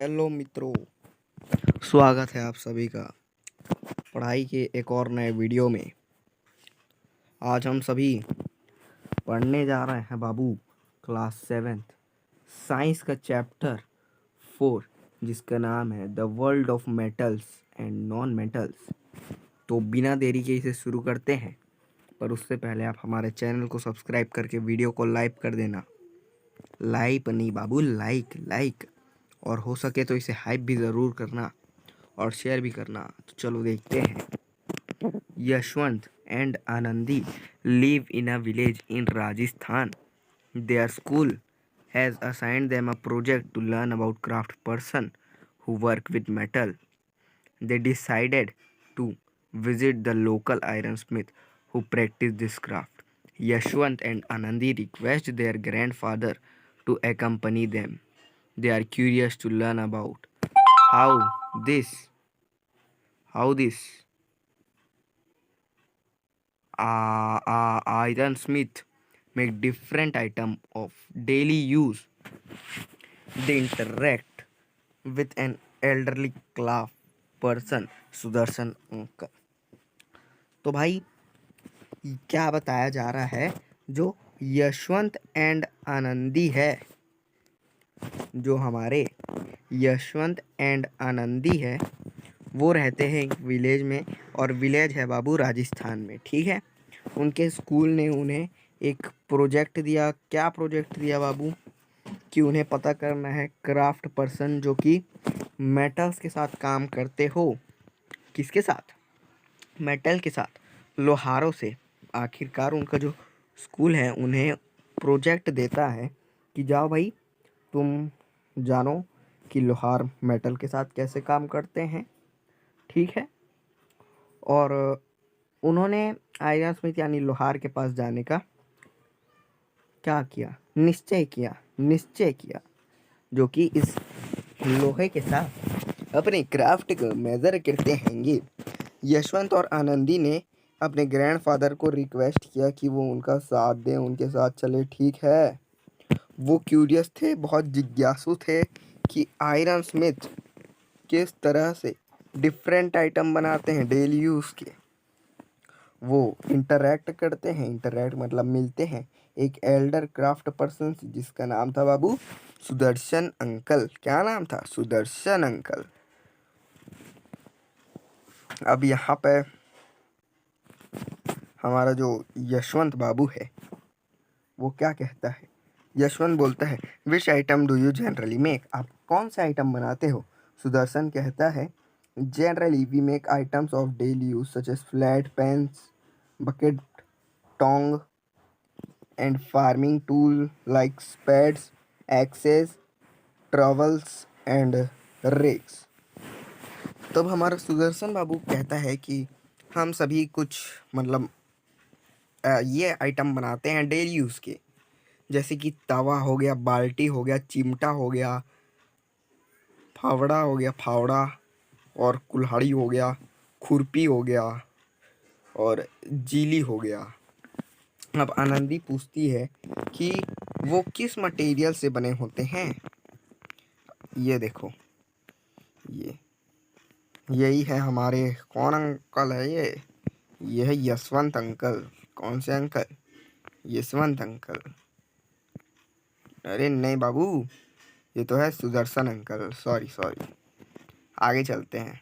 Hello मित्रों, स्वागत है आप सभी का पढ़ाई के एक और नए वीडियो में। आज हम सभी पढ़ने जा रहे हैं बाबू क्लास 7th साइंस का चैप्टर 4, जिसका नाम है the world of metals and non metals. तो बिना देरी के इसे शुरू करते हैं, पर उससे पहले आप हमारे चैनल को सब्सक्राइब करके वीडियो को लाइक कर देना। लाइक नहीं बाबू, लाइक लाइक। और हो सके तो इसे हाइप भी ज़रूर करना और शेयर भी करना। तो चलो देखते हैं। Yashwant and Anandi live in a village in Rajasthan. Their school has assigned them a project to learn about craft person who work with metal. They decided to visit the local ironsmith who practice this craft. Yashwant and Anandi request their grandfather to accompany them. They are curious to learn about how this how this ironsmith make different item of daily use. They interact with an elderly craft person, Sudarshan uncle. तो भाई क्या बताया जा रहा है, जो Yashwant and Anandi है, जो हमारे यशवंत एंड आनंदी है, वो रहते हैं एक विलेज में। और विलेज है बाबू राजस्थान में, ठीक है। उनके स्कूल ने उन्हें एक प्रोजेक्ट दिया। क्या प्रोजेक्ट दिया बाबू? कि उन्हें पता करना है क्राफ्ट पर्सन जो कि मेटल्स के साथ काम करते हो। किसके साथ? मेटल के साथ, लोहारों से। आखिरकार उनका जो स्कूल है उन्हें प्रोजेक्ट देता है कि जाओ भाई, तुम जानो कि लोहार मेटल के साथ कैसे काम करते हैं, ठीक है। और उन्होंने आयरन स्मिथ यानी लोहार के पास जाने का क्या किया? निश्चय किया, जो कि इस लोहे के साथ अपने क्राफ्ट को मेजर करते हैंगे। यशवंत और आनंदी ने अपने ग्रैंडफादर को रिक्वेस्ट किया कि वो उनका साथ दें, उनके साथ चले, ठीक है। वो क्यूरियस थे, बहुत जिज्ञासु थे कि आयरन स्मिथ किस तरह से डिफरेंट आइटम बनाते हैं डेली यूज़ के। वो इंटरैक्ट करते हैं, इंटरैक्ट मतलब मिलते हैं एक एल्डर क्राफ्ट पर्सन जिसका नाम था बाबू सुदर्शन अंकल। क्या नाम था? सुदर्शन अंकल। अब यहाँ पे हमारा जो यशवंत बाबू है वो क्या कहता है? यशवंत बोलता है, which item do you generally make? आप कौन सा आइटम बनाते हो? सुदर्शन कहता है, generally we make items of daily use such as flat pans, bucket, tong and farming tool like spades, axes, trowels and rakes। तब हमारा सुदर्शन बाबू कहता है कि हम सभी कुछ मतलब ये आइटम बनाते हैं डेली यूज़ के, जैसे कि तवा हो गया, बाल्टी हो गया, चिमटा हो गया, फावड़ा और कुल्हाड़ी हो गया, खुरपी हो गया और जीली हो गया। अब आनंदी पूछती है कि वो किस मटेरियल से बने होते हैं। ये देखो, यही है हमारे कौन अंकल है ये है यशवंत अंकल। कौन से अंकल? यशवंत अंकल। अरे नहीं बाबू, ये तो है सुदर्शन अंकल। सॉरी। आगे चलते हैं।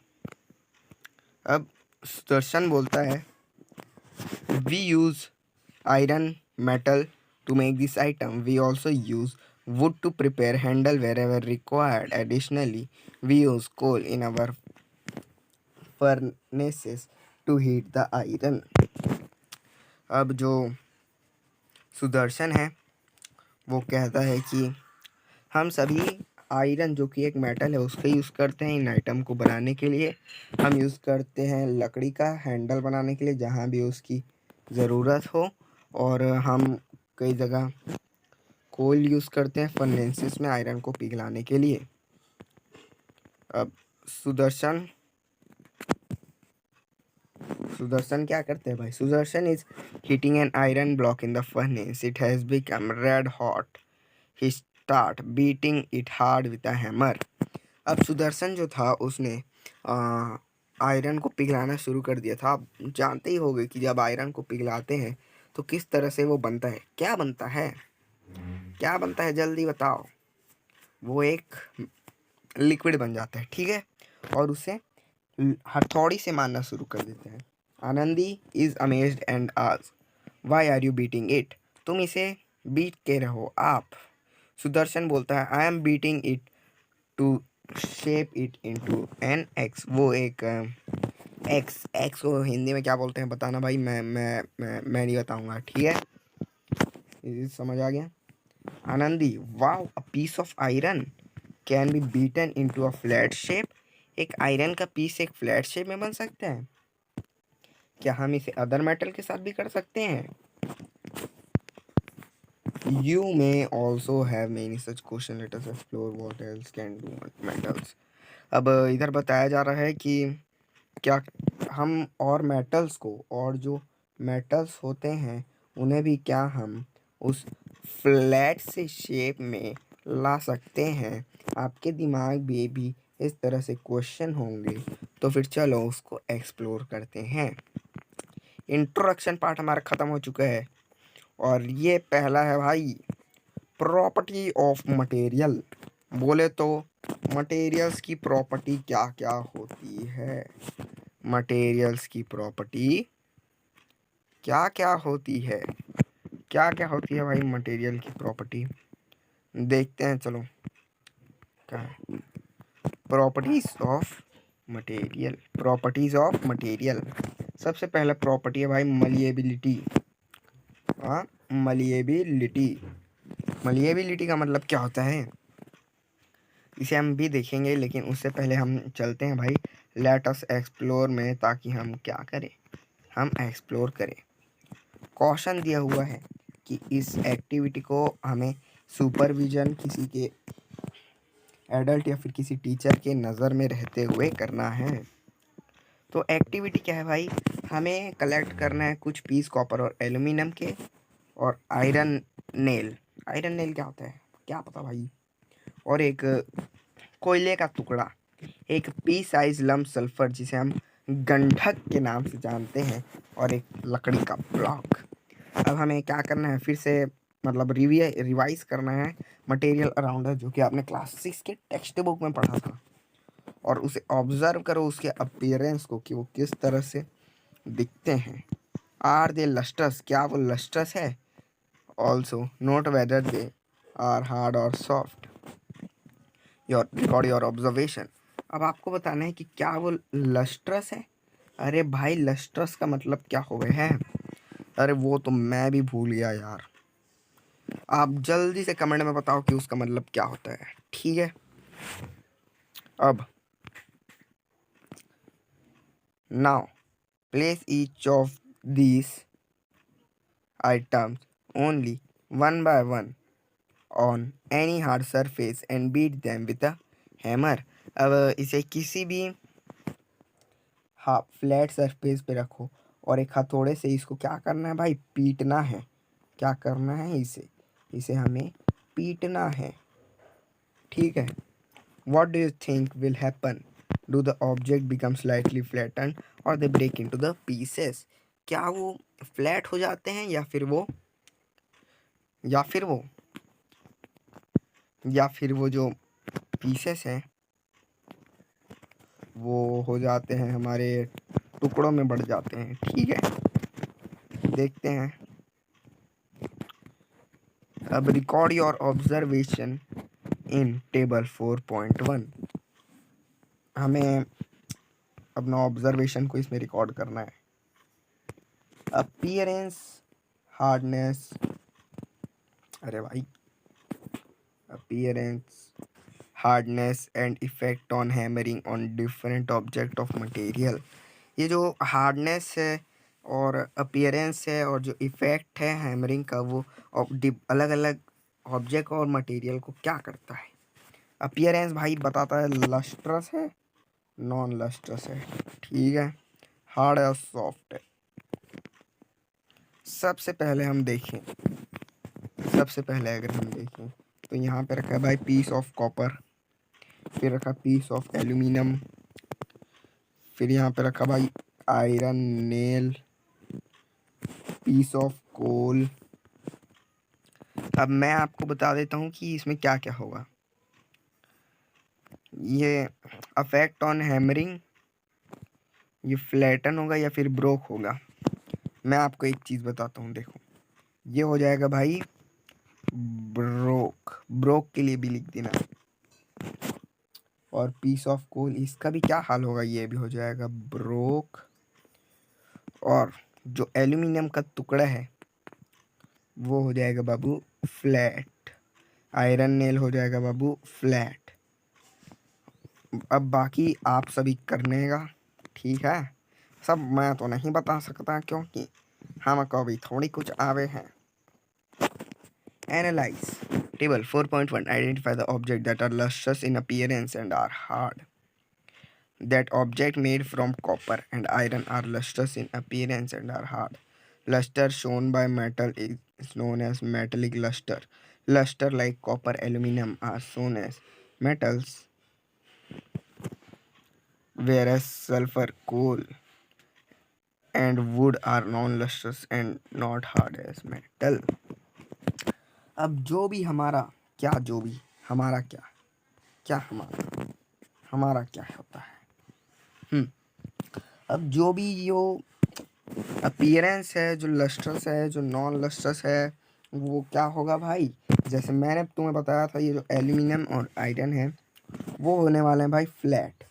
अब सुदर्शन बोलता है, we use iron metal to make this item. We also use wood to prepare handle wherever required. Additionally, we use coal in our furnaces to heat the iron। अब जो सुदर्शन है वो कहता है कि हम सभी आयरन जो कि एक मेटल है उसका यूज़ करते हैं इन आइटम को बनाने के लिए। हम यूज़ करते हैं लकड़ी का हैंडल बनाने के लिए जहाँ भी उसकी ज़रूरत हो, और हम कई जगह कोल यूज़ करते हैं फर्नेसेस में आयरन को पिघलाने के लिए। अब सुदर्शन क्या करते हैं भाई? Sudarshan is heating an iron block in the furnace. It has become red hot. He start beating it hard with a hammer. अब सुदर्शन जो था उसने आयरन को पिघलाना शुरू कर दिया था। आप जानते ही होंगे कि जब आयरन को पिघलाते हैं तो किस तरह से वो बनता है। क्या बनता है, क्या बनता है, जल्दी बताओ। वो एक लिक्विड बन जाता है, ठीक है, और उसे हथौड़ी से मारना शुरू कर देते हैं। Anandi is amazed and asked why are you beating it. तुम इसे बीट के रहो आप। सुदर्शन बोलता है I am beating it to shape it into an axe. वो एक एक्स एक्स को हिंदी में क्या बोलते हैं बताना भाई, मैं नहीं बताऊंगा, ठीक है, ये समझ आ गया। Anandi wow, a piece of iron can be beaten into a flat shape. एक आयरन का पीस एक फ्लैट शेप में बन सकता है। क्या हम इसे अदर मेटल के साथ भी कर सकते हैं? You may also have many such question. Let us explore what else can do metals. अब इधर बताया जा रहा है कि क्या हम और मेटल्स को, और जो मेटल्स होते हैं उन्हें भी क्या हम उस फ्लैट से शेप में ला सकते हैं। आपके दिमाग में भी इस तरह से क्वेश्चन होंगे, तो फिर चलो उसको एक्सप्लोर करते हैं। इंट्रोडक्शन पार्ट हमारा ख़त्म हो चुका है और ये पहला है भाई, प्रॉपर्टी ऑफ मटेरियल। बोले तो मटेरियल्स की प्रॉपर्टी क्या क्या होती है, मटेरियल्स की प्रॉपर्टी क्या क्या होती है, क्या क्या होती है भाई मटेरियल की प्रॉपर्टी, देखते हैं चलो। क्या है properties of material, properties of material. सबसे पहला प्रॉपर्टी है भाई मलिएबिलिटी। हाँ, मलिएबिलिटी। मलिएबिलिटी का मतलब क्या होता है इसे हम भी देखेंगे, लेकिन उससे पहले हम चलते हैं भाई लेट अस एक्सप्लोर में, ताकि हम क्या करें, हम एक्सप्लोर करें। कॉशन दिया हुआ है कि इस एक्टिविटी को हमें सुपरविजन किसी के एडल्ट या फिर किसी टीचर के नज़र में रहते हुए करना है। तो एक्टिविटी क्या है भाई, हमें कलेक्ट करना है कुछ पीस कॉपर और एल्यूमिनियम के और आयरन नेल। आयरन नेल क्या होता है क्या पता भाई, और एक कोयले का टुकड़ा, एक पी साइज लम्प सल्फर जिसे हम गंधक के नाम से जानते हैं, और एक लकड़ी का ब्लॉक। अब हमें क्या करना है, फिर से मतलब रिवाइज करना है मटेरियल अराउंड जो कि आपने क्लास 6 के टेक्स्ट बुक में पढ़ा था, और उसे ऑब्जर्व करो उसके अपीयरेंस को कि वो किस तरह से दिखते हैं। आर दे लस्टर्स, क्या वो लस्टर्स है? Also note whether they are hard और soft. Your record your observation. अब आपको बताना है कि क्या वो लस्ट्रस है। अरे भाई लस्ट्रस का मतलब क्या हो गया है, अरे वो तो मैं भी भूल गया यार। आप जल्दी से कमेंट में बताओ कि उसका मतलब क्या होता है, ठीक है। अब now place each of these items only one by one on any hard surface and beat them with a hammer. अब इसे किसी भी हाँ फ्लैट सरफेस पे रखो और एक हथौड़े से इसको क्या करना है भाई, पीटना है। क्या करना है, इसे इसे हमें पीटना है, ठीक है। What do you think will happen, do the object become slightly flatten और they break into the pieces. क्या वो फ्लैट हो जाते हैं या फिर वो या फिर वो या फिर वो जो पीसेस हैं वो हो जाते हैं हमारे टुकड़ों में बढ़ जाते हैं, ठीक है, देखते हैं। अब record your observation in table 4.1। हमें अपना ऑब्जर्वेशन को इसमें रिकॉर्ड करना है। अपीयरेंस, हार्डनेस, अरे भाई appearance, hardness and effect on hammering on different object of material. ये जो हार्डनेस है और अपीयरेंस है और जो इफेक्ट है हैमरिंग का, वो अलग अलग ऑब्जेक्ट और मटेरियल को क्या करता है। अपीयरेंस भाई बताता है लस्ट्रस है, नॉन लस्ट्रस है, ठीक है, हार्ड है और सॉफ्ट है। सबसे पहले हम देखें, सबसे पहले अगर हम देखें तो यहाँ पे रखा है भाई पीस ऑफ कॉपर। फिर रखा पीस ऑफ एल्यूमिनियम, फिर यहाँ पे रखा भाई iron nail, piece of coal. अब मैं आपको बता देता हूँ कि इसमें क्या क्या होगा। ये अफेक्ट ऑन हैमरिंग, ये फ्लैटन होगा या फिर ब्रोक होगा। मैं आपको एक चीज़ बताता हूँ, देखो ये हो जाएगा भाई ब्रोक, ब्रोक के लिए भी लिख देना। और पीस ऑफ कोल, इसका भी क्या हाल होगा, ये भी हो जाएगा ब्रोक। और जो एल्यूमिनियम का टुकड़ा है वो हो जाएगा बाबू फ्लैट। आयरन नेल हो जाएगा बाबू फ्लैट। अब बाकी आप सभी करने का, ठीक है। सब मैं तो नहीं बता सकता क्योंकि हमको भी थोड़ी कुछ आवे हैं। Analyse table 4.1 identify the object that are lustrous in appearance and are hard. That object made from copper and iron are lustrous in appearance and are hard. Luster shown by metal is known as metallic luster. Luster like copper, aluminum are shown as metals, whereas sulfur, coal, and wood are non-lustrous and not hard as metal. अब जो भी हमारा क्या, जो भी हमारा क्या, क्या हमारा क्या होता है। अब जो भी जो अपीयरेंस है, जो लस्ट्रस है, जो नॉन लस्ट्रस है, वो क्या होगा भाई। जैसे मैंने तुम्हें बताया था, ये जो एल्यूमिनियम और आयरन है वो होने वाले हैं भाई फ्लैट।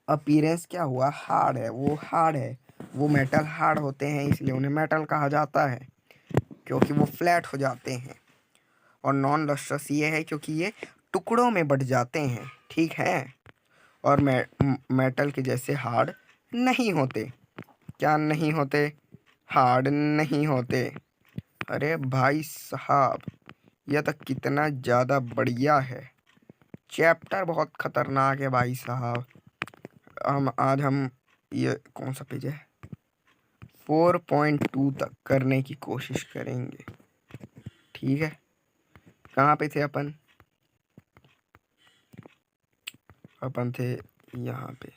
अपीयरेंस क्या हुआ, हार्ड है, वो हार्ड है, वो मेटल हार्ड होते हैं इसलिए उन्हें मेटल कहा जाता है, क्योंकि वो फ्लैट हो जाते हैं। और नॉन लस्ट्रस ये है क्योंकि ये टुकड़ों में बट जाते हैं, ठीक है। और मेटल के जैसे हार्ड नहीं होते। क्या नहीं होते, हार्ड नहीं होते। अरे भाई साहब, यह तो कितना ज़्यादा बढ़िया है, चैप्टर बहुत खतरनाक है भाई साहब। हम ये कौन सा पेज है, 4.2 तक करने की कोशिश करेंगे, ठीक है। कहाँ पे थे अपन थे यहाँ पे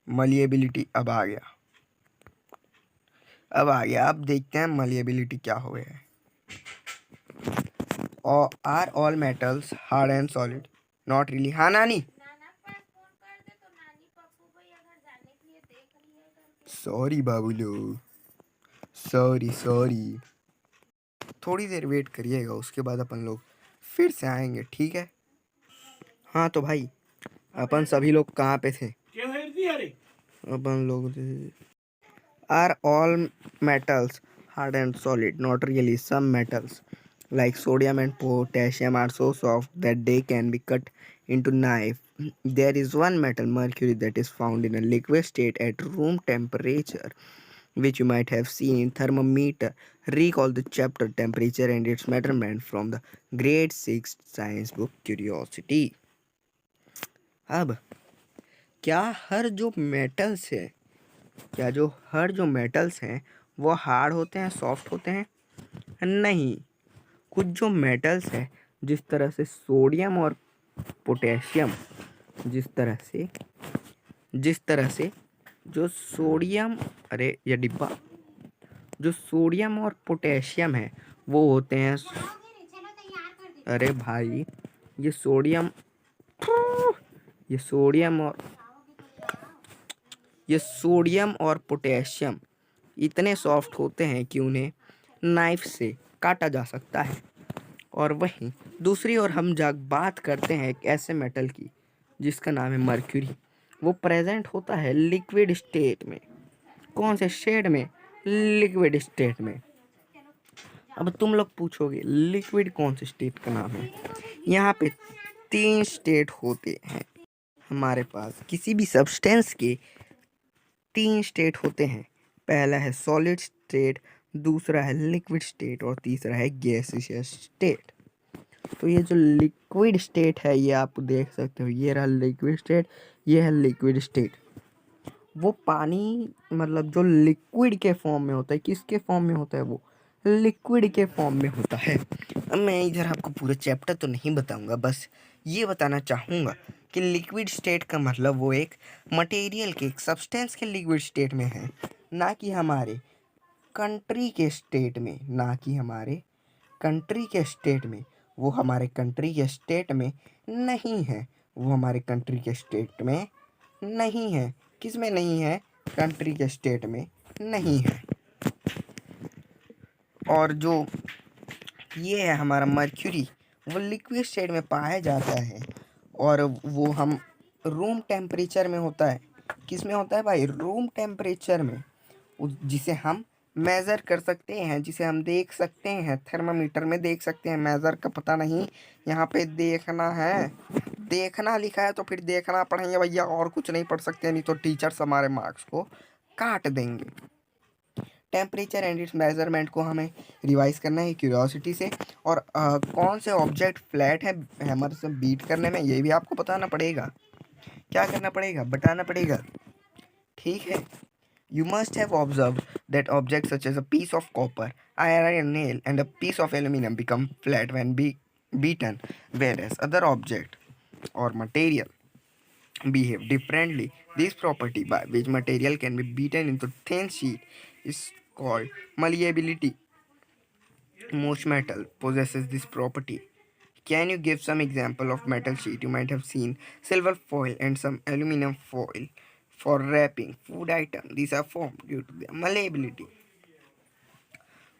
मलिएबिलिटी। अब आ गया, अब देखते हैं मलिएबिलिटी क्या हो गया है। और are all metals hard and solid, not really. हाँ नानी, सॉरी बाबूलो, सॉरी। थोड़ी देर वेट करिएगा, उसके बाद अपन लोग फिर से आएंगे, ठीक है। हाँ तो भाई अपन सभी लोग कहाँ पे थे, अपन लोग are all metals hard and solid, not really. Some metals like sodium and potassium are so soft that they can be cut into knife. There is one metal, mercury, that is found in a liquid state at room temperature, which you might have seen in thermometer. Recall the chapter temperature and its measurement from the grade 6 science book Curiosity. अब क्या हर जो metals है, क्या जो हर जो metals हैं वो hard होते हैं, सॉफ्ट होते हैं? नहीं। कुछ जो मेटल्स है, जिस तरह से सोडियम और पोटेशियम, जिस तरह से जो सोडियम, अरे ये डिब्बा, जो सोडियम और पोटेशियम है वो होते हैं, अरे भाई ये सोडियम, ये सोडियम और ये सोडियम और पोटेशियम इतने सॉफ्ट होते हैं कि उन्हें नाइफ से काटा जा सकता है। और वहीं दूसरी ओर हम बात करते हैं एक ऐसे मेटल की जिसका नाम है मर्क्यूरी। वो प्रेजेंट होता है लिक्विड स्टेट में। कौन से शेड में, लिक्विड स्टेट में। अब तुम लोग पूछोगे लिक्विड कौन से स्टेट का नाम है। यहाँ पे 3 स्टेट होते हैं हमारे पास, किसी भी सब्सटेंस के 3 स्टेट होते हैं। पहला है सॉलिड स्टेट, दूसरा है लिक्विड स्टेट और तीसरा है गैसियस स्टेट। तो ये जो लिक्विड स्टेट है ये आप देख सकते हो, ये रहा लिक्विड स्टेट, ये है लिक्विड स्टेट। वो पानी मतलब जो लिक्विड के फॉर्म में होता है, किसके फॉर्म में होता है, वो लिक्विड के फॉर्म में होता है। अब मैं इधर आपको पूरा चैप्टर तो नहीं बताऊंगा, बस ये बताना चाहूँगा कि लिक्विड स्टेट का मतलब वो एक मटेरियल के, एक सब्सटेंस के लिक्विड स्टेट में है, ना कि हमारे कंट्री के स्टेट में, ना कि हमारे कंट्री के स्टेट में। वो हमारे कंट्री के स्टेट में नहीं है, वो हमारे कंट्री के स्टेट में नहीं है। किस में नहीं है? कंट्री के स्टेट में नहीं है। और जो ये है हमारा मर्क्यूरी, वो लिक्विड स्टेट में पाया जाता है और वो हम रूम टेम्परेचर में होता है। किस में होता है भाई? रूम टेम्परेचर में, जिसे हम मेज़र कर सकते हैं, जिसे हम देख सकते हैं, थर्मामीटर में देख सकते हैं। मेज़र का पता नहीं, यहाँ पे देखना है, देखना लिखा है तो फिर देखना पढ़ेंगे भैया, और कुछ नहीं पढ़ सकते, नहीं तो टीचर्स हमारे मार्क्स को काट देंगे। टेम्परेचर एंड इट्स मेजरमेंट को हमें रिवाइज करना है क्यूरियोसिटी से। और कौन से ऑब्जेक्ट फ्लैट है हैमर से बीट करने में, ये भी आपको बताना पड़ेगा। क्या करना पड़ेगा? बताना पड़ेगा, ठीक है। You must have observed that objects such as a piece of copper, iron nail, and a piece of aluminum become flat when beaten, whereas other object or material behave differently. This property by which material can be beaten into thin sheet is called malleability. Most metal possesses this property. Can you give some example of metal sheet? You might have seen silver foil and some aluminum foil for wrapping food item. These are formed due to their malleability.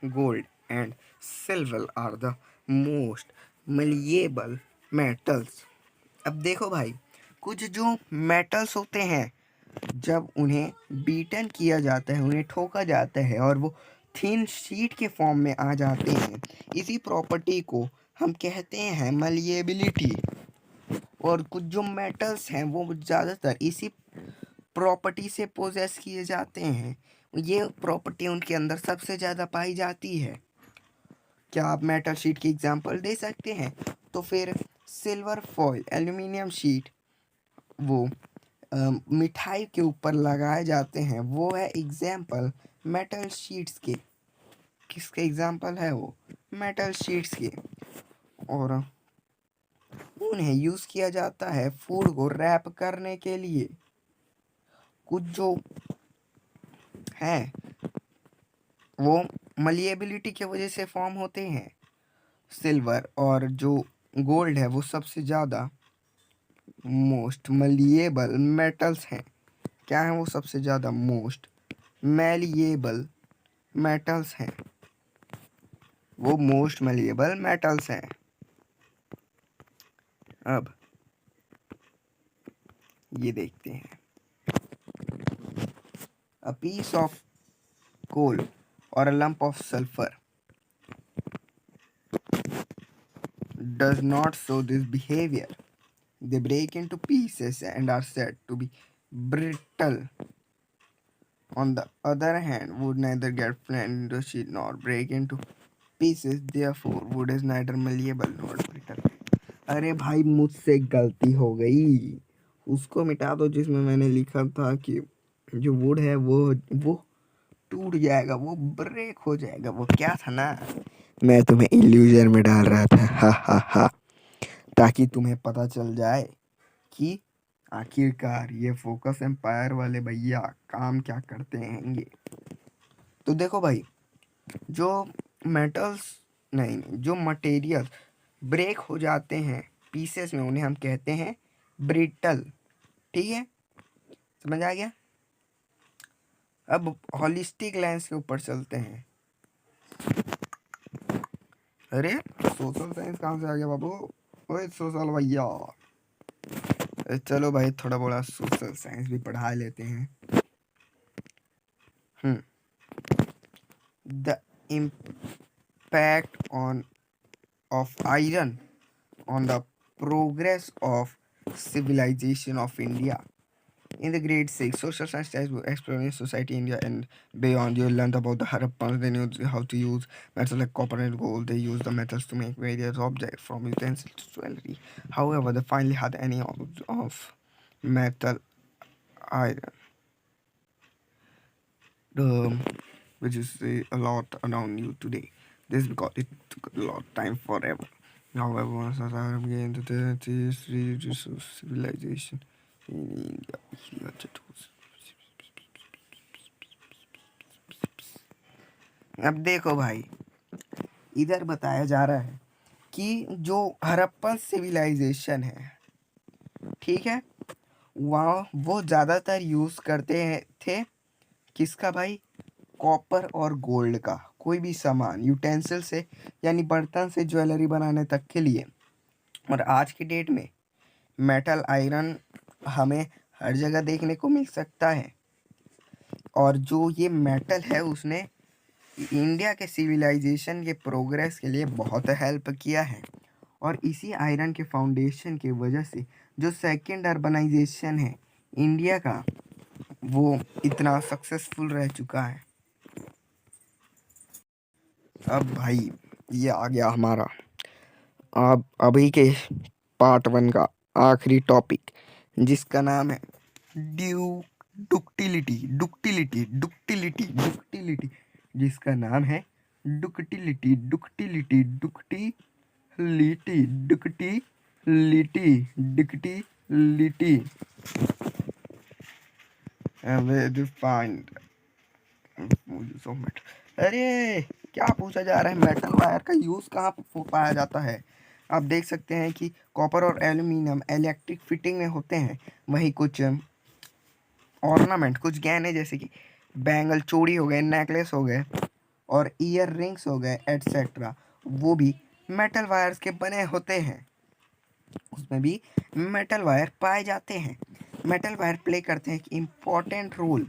Gold and silver are the most malleable metals. अब देखो भाई, कुछ जो metals होते हैं, जब उन्हें beaten किया जाता है, उन्हें ठोका जाता है और वो थिन शीट के फॉर्म में आ जाते हैं, इसी प्रॉपर्टी को हम कहते हैं मलिएबिलिटी। और कुछ जो मेटल्स हैं वो ज़्यादातर इसी प्रॉपर्टी से पोजेस किए जाते हैं, ये प्रॉपर्टी उनके अंदर सबसे ज़्यादा पाई जाती है। क्या आप मेटल शीट की एग्जांपल दे सकते हैं? तो फिर सिल्वर फॉइल, एल्यूमिनियम शीट, वो मिठाई के ऊपर लगाए जाते हैं, वो है एग्जाम्पल मेटल शीट्स के। किसके एग्जाम्पल है वो? मेटल शीट्स के। और उन्हें यूज़ किया जाता है फूड को रैप करने के लिए। कुछ जो है वो मलिएबिलिटी की वजह से फॉर्म होते हैं। सिल्वर और जो गोल्ड है वो सबसे ज़्यादा मोस्ट मलिएबल मेटल्स हैं। क्या है वो? सबसे ज़्यादा मोस्ट मैलिएबल मेटल्स हैं, वो मोस्ट मैलिएबल मेटल्स हैं। अब ये देखते हैं, अ पीस ऑफ कोल और a lump of sulphur does not show this behavior. They break into pieces and are said to be brittle. On the other hand, wood neither get flattened into sheet nor break into pieces, therefore wood is neither malleable nor brittle. अरे भाई, मुझसे गलती हो गई, उसको मिटा दो जिसमें मैंने लिखा था कि जो वुड है वो टूट जाएगा, वो ब्रेक हो जाएगा। वो क्या था ना, मैं तुम्हें इल्यूजन में डाल रहा था, हा हा हा, ताकि तुम्हें पता चल जाए कि आखिरकार ये फोकस एम्पायर वाले भैया काम क्या करते हैं ये। तो देखो भाई, जो मेटल्स नहीं, जो मटेरियल ब्रेक हो जाते हैं पीसेस में, उन्हें हम कहते हैं ब्रिटल। ठीक है, समझ आ गया? अब हॉलिस्टिक लेंस के ऊपर चलते हैं। अरे सोशल साइंस कहाँ से आ गया बाबू? ओए सोशल भैया, चलो भाई थोड़ा बड़ा सोशल साइंस भी पढ़ा लेते हैं। The impact of iron on the progress of civilization of India. In the grade 6 social science textbook exploring society India and beyond, you learned about the Harappans. They knew how to use metals like copper and gold. They used the metals to make various objects from utensils to jewelry. However, they finally had any of metal iron, which is a lot around you today. This is because it took a lot of time forever. However, once a time began to civilization in India. अब देखो भाई, इधर बताया जा रहा है कि जो हड़प्पन सिविलाइजेशन है, ठीक है, वहाँ वो ज़्यादातर यूज़ करते हैं थे किसका भाई, कॉपर और गोल्ड का कोई भी सामान यूटेंसिल से यानी बर्तन से ज्वेलरी बनाने तक के लिए। और आज की डेट में मेटल आयरन हमें हर जगह देखने को मिल सकता है। और जो ये मेटल है उसने इंडिया के सिविलाइजेशन के प्रोग्रेस के लिए बहुत हेल्प किया है। और इसी आयरन के फाउंडेशन की वजह से जो सेकंड अर्बनाइजेशन है इंडिया का, वो इतना सक्सेसफुल रह चुका है। अब भाई ये आ गया हमारा अब अभी के पार्ट 1 का आखिरी टॉपिक, जिसका नाम है डुक्टिलिटी डुक्टिलिटी डुक्टिलिटी डुक्टिलिटी जिसका नाम है डुक्टिलिटी डुक्टिलिटी डुक्टिलिटी डुक्टिलिटी डुक्टिलिटी डिफाइंड। अरे क्या पूछा जा रहा है, मेटल वायर का यूज़ कहाँ पर पाया जाता है। आप देख सकते हैं कि कॉपर और एल्यूमिनियम इलेक्ट्रिक फिटिंग में होते हैं, वहीं कुछ ऑर्नामेंट, कुछ गहने जैसे कि बैंगल, चूड़ी हो गए, नेकलेस हो गए और ईयर रिंग्स हो गए एटसेट्रा, वो भी मेटल वायर्स के बने होते हैं, उसमें भी मेटल वायर पाए जाते हैं। मेटल वायर प्ले करते हैं एक इम्पॉर्टेंट रोल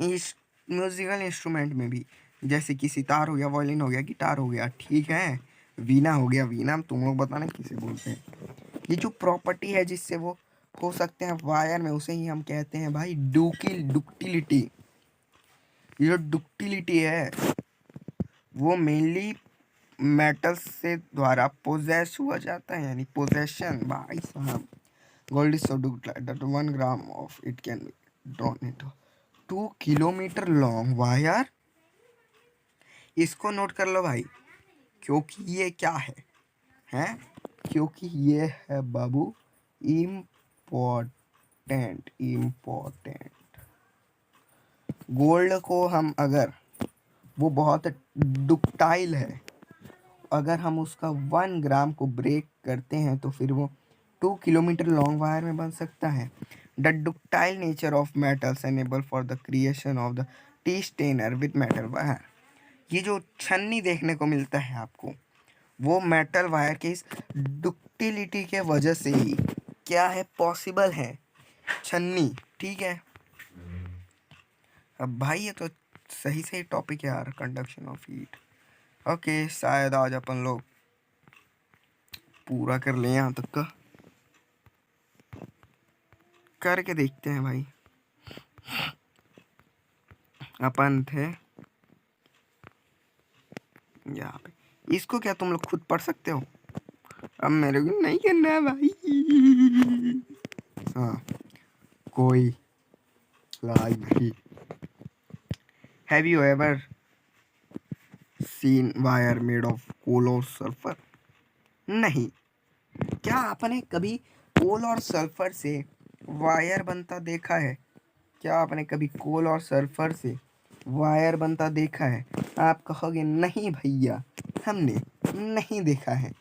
इस म्यूजिकल इंस्ट्रूमेंट में भी, जैसे कि सितार हो गया, वायलिन हो गया, गिटार हो गया, ठीक है, वीणा हो गया, वीणा तुम लोग बताना किसे बोलते हैं। ये जो प्रॉपर्टी है जिससे वो हो सकते हैं वायर में, उसे ही हम कहते हैं भाई डुक्टिलिटी। ये जो डुक्टिलिटी है वो मेनली मेटल्स से द्वारा पोजेस हुआ जाता है, यानी पोजेशन भाई साहब। Gold is so ductile that 1 gram of it can be drawn into 2 kilometer long wire. इसको नोट कर लो भाई, क्योंकि ये क्या है, हैं, क्योंकि ये है बाबू इम्पोर्टेंट इम्पोर्टेंट। गोल्ड को हम अगर, वो बहुत डुक्टाइल है, अगर हम उसका 1 ग्राम को ब्रेक करते हैं तो फिर वो 2 किलोमीटर लॉन्ग वायर में बन सकता है। The ductile nature of metals enable for the creation of the tea strainer with metal wire. ये जो छन्नी देखने को मिलता है आपको, वो मेटल वायर के इस डुक्टिलिटी के वजह से ही क्या है, पॉसिबल है, छन्नी, ठीक है। अब भाई ये तो सही सही टॉपिक है यार, कंडक्शन ऑफ हीट। ओके, शायद आज अपन लोग पूरा कर लें, यहाँ तक का करके देखते हैं भाई। अपन थे यहाँ पे, इसको क्या तुम लोग खुद पढ़ सकते हो, अब मेरे को नहीं करना है भाई। हाँ, कोई लाइक नहीं। Have you ever seen wire made of coal और सल्फर? नहीं। क्या आपने कभी कोल और सल्फर से वायर बनता देखा है? क्या आपने कभी कोल और सल्फर से वायर बनता देखा है? आप कहोगे नहीं भैया, हमने नहीं देखा है,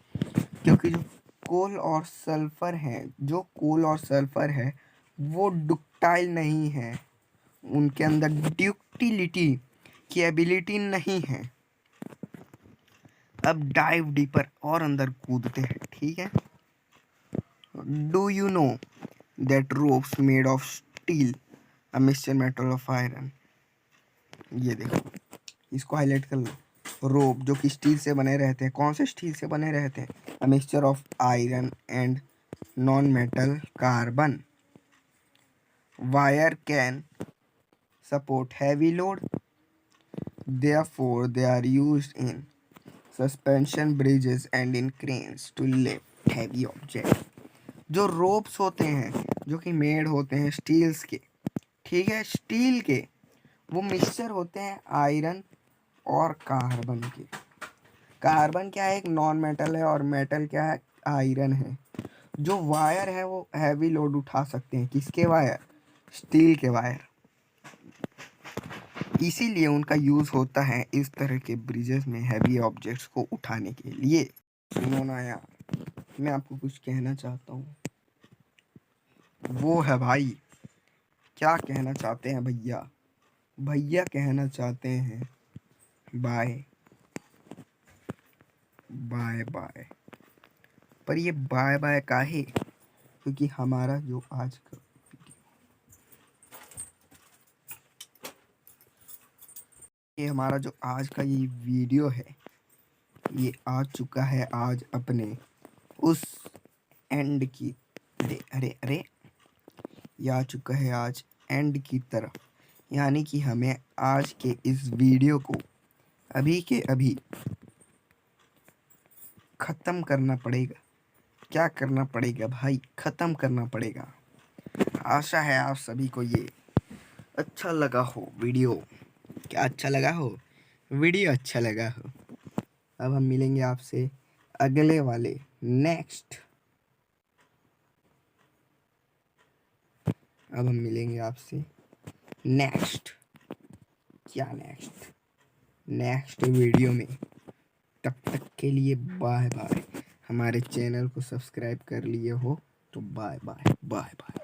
क्योंकि जो कोल और सल्फर है, जो कोल और सल्फर है वो डुक्टाइल नहीं है, उनके अंदर ड्यूक्टिलिटी की एबिलिटी नहीं है। अब डाइव डीपर और अंदर कूदते हैं, ठीक है। Do you know that ropes made of steel a mixture metal of iron? ये देखो, इसको हाईलाइट कर लो। रोप जो कि स्टील से बने रहते हैं, कौन से स्टील से बने रहते हैं? A mixture of iron and non metal carbon. Wire can support heavy load, therefore they are used in suspension bridges and in cranes to lift heavy objects। जो रोप्स होते हैं जो कि मेड होते हैं स्टील्स के, ठीक है, स्टील के, वो मिक्सचर होते हैं आयरन और कार्बन के, कार्बन क्या है, एक नॉन मेटल है, और मेटल क्या है, आयरन है। जो वायर है वो हैवी लोड उठा सकते हैं। किसके वायर? स्टील के वायर। इसीलिए उनका यूज होता है इस तरह के ब्रिजेस में हैवी ऑब्जेक्ट्स को उठाने के लिए। सुनो ना यार, मैं आपको कुछ कहना चाहता हूँ। वो है भाई, क्या कहना चाहते हैं भैया? भैया कहना चाहते हैं बाय बाय बाय। पर ये बाय बाय काहे? क्योंकि हमारा जो आज का हमारा जो आज का ये वीडियो है, ये आ चुका है आज अपने उस एंड की। अरे अरे अरे, ये आ चुका है आज एंड की तरफ। यानी कि हमें आज के इस वीडियो को अभी के अभी ख़त्म करना पड़ेगा। क्या करना पड़ेगा भाई? ख़त्म करना पड़ेगा। आशा है आप सभी को ये अच्छा लगा हो वीडियो। क्या अच्छा लगा हो? वीडियो अच्छा लगा हो। अब हम मिलेंगे आपसे अगले वाले नेक्स्ट। अब हम मिलेंगे आपसे नेक्स्ट। क्या नेक्स्ट? नेक्स्ट वीडियो में। तब तक के लिए बाय बाय। हमारे चैनल को सब्सक्राइब कर लिए हो तो बाय बाय बाय बाय।